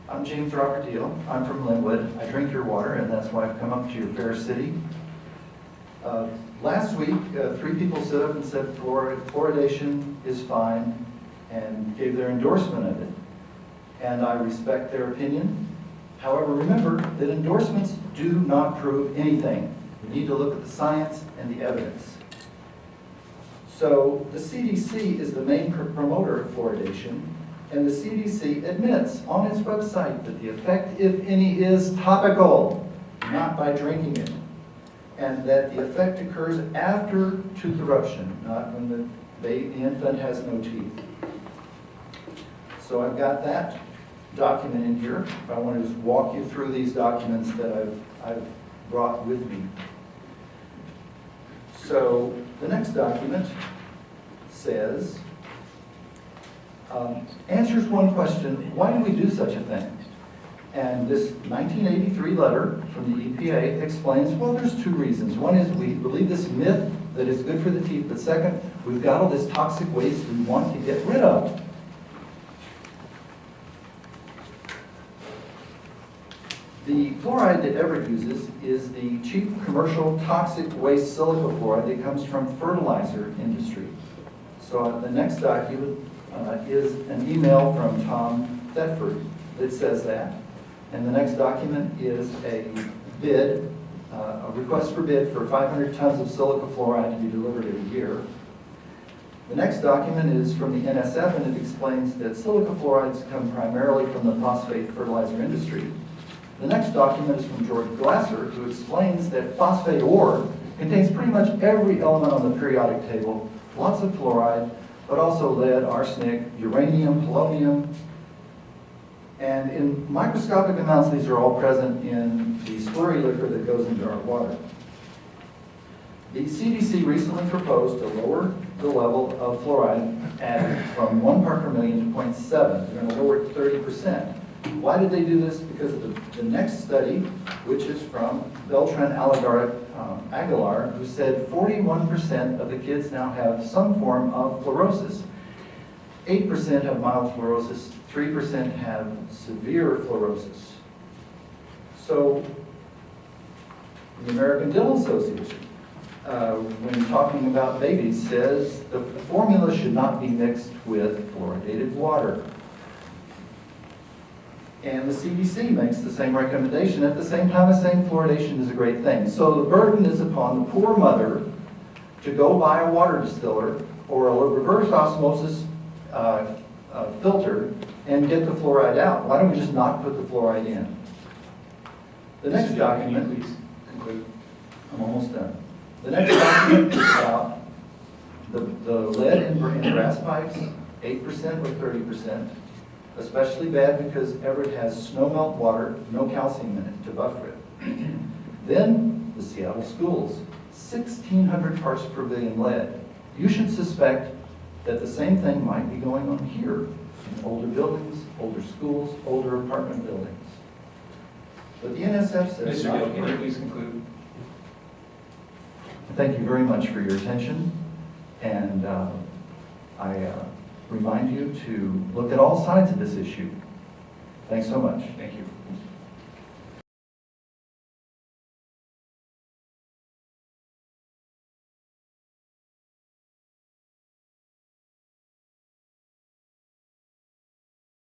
I'm James Robert Deal. I'm from Linwood. I drink your water, and that's why I've come up to your fair city. Last week, 3 people stood up and said fluoridation is fine and gave their endorsement of it. And I respect their opinion. However, remember that endorsements do not prove anything. We need to look at the science and the evidence. So the CDC is the main promoter of fluoridation, and the CDC admits on its website that the effect, if any, is topical, not by drinking it, and that the effect occurs after tooth eruption, not when the infant has no teeth. So I've got that document in here. I want to just walk you through these documents that I've brought with me. So the next document says, answers one question: why do we do such a thing? And this 1983 letter from the EPA explains, well, there's 2 reasons. One is we believe this myth that it's good for the teeth, but second, we've got all this toxic waste we want to get rid of. The fluoride that Everett uses is the cheap commercial toxic waste silica fluoride that comes from fertilizer industry. So the next document is an email from Tom Thetford that says that. And the next document is a bid, a request for bid for 500 tons of silica fluoride to be delivered every year. The next document is from the NSF, and it explains that silica fluorides come primarily from the phosphate fertilizer industry. The next document is from George Glasser, who explains that phosphate ore contains pretty much every element on the periodic table, lots of fluoride, but also lead, arsenic, uranium, polonium, and in microscopic amounts these are all present in the slurry liquor that goes into our water. The CDC recently proposed to lower the level of fluoride added from 1 part per million to 0.7. They're going to lower it 30%. Why did they do this? Because of the next study, which is from Beltran Aguilar, who said 41% of the kids now have some form of fluorosis. 8% have mild fluorosis, 3% have severe fluorosis. So the American Dental Association, when talking about babies, says the formula should not be mixed with fluoridated water. And the CDC makes the same recommendation at the same time as saying fluoridation is a great thing. So the burden is upon the poor mother to go buy a water distiller or a reverse osmosis filter and get the fluoride out. Why don't we just not put the fluoride in? The next document, please conclude. I'm almost done. The next document is about the lead in brass pipes, 8% or 30%. Especially bad because Everett has snow melt water, no calcium in it to buffer it. Then the Seattle schools, 1,600 parts per billion lead. You should suspect that the same thing might be going on here in older buildings, older schools, older apartment buildings. But the NSF says... Mr. Gill, can you please conclude? Thank you very much for your attention, and I remind you to look at all sides of this issue. Thanks so much. Thank you.